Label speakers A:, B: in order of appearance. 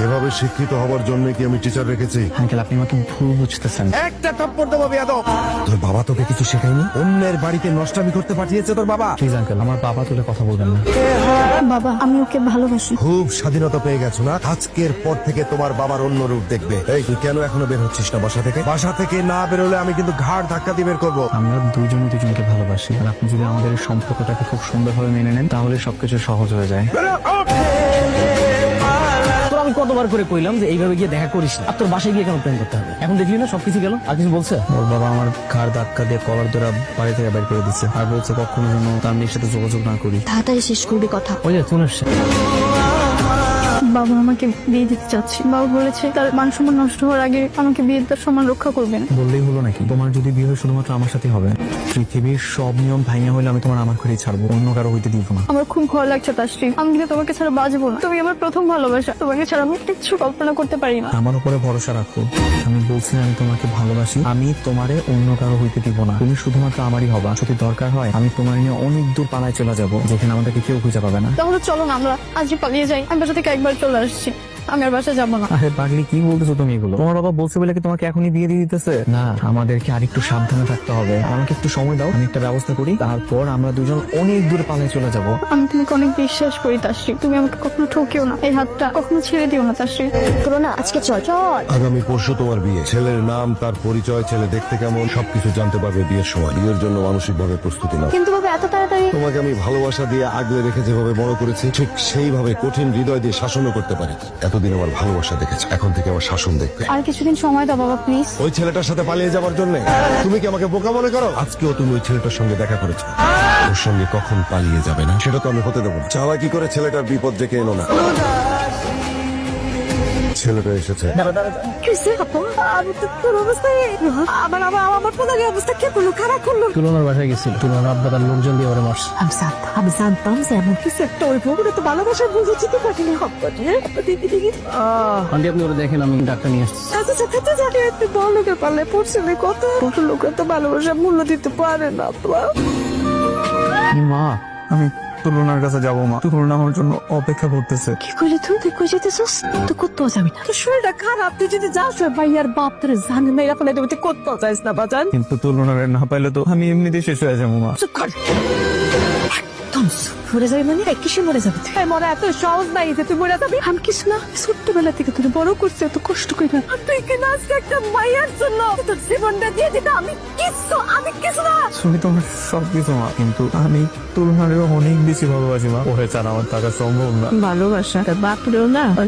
A: এভাবে শিক্ষিত হবার জন্য কি আমি টিচার রেখেছি?
B: আঙ্কেল আপনি আমাকে ভুল বুঝতেছেন।
A: একটা থাপ্পড় দেবো বেয়াদব। তোর বাবা তোকে কিছু শেখায়নি? অন্যের বাড়িতে নষ্টামি করতে পাঠিয়েছে তোর বাবা?
B: প্লিজ আঙ্কেল আমার বাবা তুলে কথা বলবেন না।
C: বাবা আমি ওকে ভালোবাসি।
A: খুব স্বাধীনতা পেয়ে গেছো না? আজকের পর থেকে তোমার বাবার অন্য রূপ দেখবে। এই তুই কেন এখনো বের হচ্ছিস না বাসা থেকে? বাসা থেকে না বেরোলে আমি কিন্তু ঘাড় ধাক্কা দিয়ে বের করবো।
B: আমরা দুজনকে ভালোবাসি, আর আপনি যদি আমাদের এই সম্পর্কটাকে খুব সুন্দরভাবে মেনে নেন তাহলে সবকিছু সহজ হয়ে যায়।
D: তোর আমি কতবার করে কইলাম যে এইভাবে গিয়ে দেখা করিস না, আর তোর বাসায় গিয়ে কেন প্ল্যান করতে হবে? এখন দেখলি না সবকিছু গেল, আর কিছু বলছে?
B: ওর বাবা আমার ঘাড় ধাক্কা দিয়ে কলার ধরে বাড়ি থেকে বের করে দিচ্ছে, আর বলছে কখনো যেন তার মেয়ের সাথে যোগাযোগ না করি।
C: তাড়াতাড়ি শেষ করবি কথা।
D: ওই যে চলে আসছে।
C: বাবা আমাকে বিয়ে দিতে চাচ্ছে। বাবা বলেছে তার মান সম্মান নষ্ট হওয়ার আগে আমাকে বিয়ের তার সম্মান রক্ষা করবেন।
B: বললেই হলো নাকি? তোমার যদি বিয়ে হয় শুধুমাত্র আমার সাথে হবে। পৃথিবীর সব নিয়ম ভাঙা হলে আমি তোমার আমার ঘরেই ছাড়বো, অন্য কারো হইতে দিব না।
C: আমার খুব ভয় লাগছে তাশ্রী, আমি কিন্তু তোমাকে ছাড়া বাঁচবো না। তুমি আমার প্রথম ভালোবাসা, তোমাকে ছাড়া আমি কিচ্ছু কল্পনা করতে পারি না।
B: আমার উপরে ভরসা রাখো। আমি বলছি আমি তোমাকে ভালোবাসি, আমি তোমারে অন্য কারো হইতে দিব না। তুমি শুধুমাত্র আমারই হবা। যদি দরকার হয় আমি তোমার নিয়ে অনেক দূর পালায় চলে যাব, যেখানে আমাদেরকে কেউ খুঁজে পাবে না।
C: তাহলে চলো না আমরা আজই পালিয়ে যাই। আমি বাসা থেকে একবার চলে আসছি, আমি আর বাসা যাবো না।
B: আরে পাগলি কি বলতেছো তুমি এগুলো? তোমার বাবা বলছে বলে কি তোমাকে এখনই বিয়ে দিয়ে দিতেছে? না, আমাদেরকে আরেকটু সাবধানে থাকতে হবে। আমাকে একটু সময় দাও, আমি একটা ব্যবস্থা করি, তারপর আমরা দুজন অনেক দূর পালায় চলে যাব।
C: আমি তোমাকে অনেক বিশ্বাস করি তাশ্রী, তুমি আমাকে কখনো ঠকিও না। এই হাতটা কখনো ছেড়ে দিও না তাশ্রী।
E: করো না, আজকে চল চল।
A: আগামী পরশু তোমার বিয়ে। ছেলের নাম, তার পরিচয়, ছেলে দেখতে কেমন, সবকিছু জানতে পারবে বিয়ের সময়। বিয়ের জন্য মানসিক ভাবে প্রস্তুতি নাও।
E: কিন্তু বাবা এত তাড়াতাড়ি?
A: তোমাকে আমি ভালোবাসা দিয়ে আগলে রেখে যেভাবে বড় করেছি, ঠিক সেইভাবে কঠিন হৃদয় দিয়ে শাসনও করতে পারি। এতদিন আমার ভালোবাসা দেখেছো, এখন থেকে আমার শাসন দেখবে।
C: আর কিছুদিন সময় দাও বাবা প্লিজ।
A: ওই ছেলেটার সাথে পালিয়ে যাবার জন্য তুমি কি আমাকে বোকা মনে করো? আজকেও তুমি ওই ছেলেটার সঙ্গে দেখা করেছো, ওর সঙ্গে কখন পালিয়ে যাবে না সেটা তো আমি হতে দেবো না। চালাকি করে ছেলেটার বিপদ ডেকে এলো না। ছেলেটা এসেছে।
E: কিসে আপু? আমি তো তোর অবস্থায় আমার পোলার অবস্থা কে করলো, খারাপ করলো।
D: তুলনার বাসায় গেছিল, তুলনার আব্বা তার লোকজন দিয়ে ওরে মারছে।
E: আমি জানতাম যে এমন কিছু একটা ওই ভোরে তো ভালোবাসার বুঝেছি তো পাঠিয়ে হব্বা দিয়ে দিদি।
D: আন্টি আপনি ওরে দেখেন, আমি ডাক্তার নিয়ে আসছি।
E: আচ্ছা জানি একটু বড় লোকের পাল্লে পড়ছে না, কত বড় লোকের তো ভালোবাসা মূল্য দিতে পারে না।
B: মা আমি তুলনার কাছে যাবো। মা তুলনা আমার জন্য অপেক্ষা করতেছে।
E: কি করলি তুই কই যেতেছিস? তুই কোথাও যাবি না, তোর শরীরটা খারাপ। তুই যদি যাস ভাইয়ার বাপ তোর জানে না, এরকম তুই কোথাও যাইস না বাজান।
B: কিন্তু তুলনার না পাইলে তো আমি এমনিতেই শেষ হয়ে যাবো। মা
E: চুপ কর। একদম মরে যাবি মানে? কিসে মরে যাবি তুই? মরা এত সহজ নাই যে তুই মরে যাবি। আমি কিছু না, ছোট্টবেলা থেকে তুই বড় করছি, এত কষ্ট করি না। আর তুই কিনা আজকে একটা মাইয়ার জন্য তোর জীবনটা দিয়ে দিতে। আমি কিছু না।
B: তুমি তোমার সবকিছু মা, কিন্তু আমি তুলনারেও অনেক বেশি ভালোবাসি। মা ওরে ছাড়া আমার থাকা সম্ভব না।
E: ভালোবাসা বাপরেও না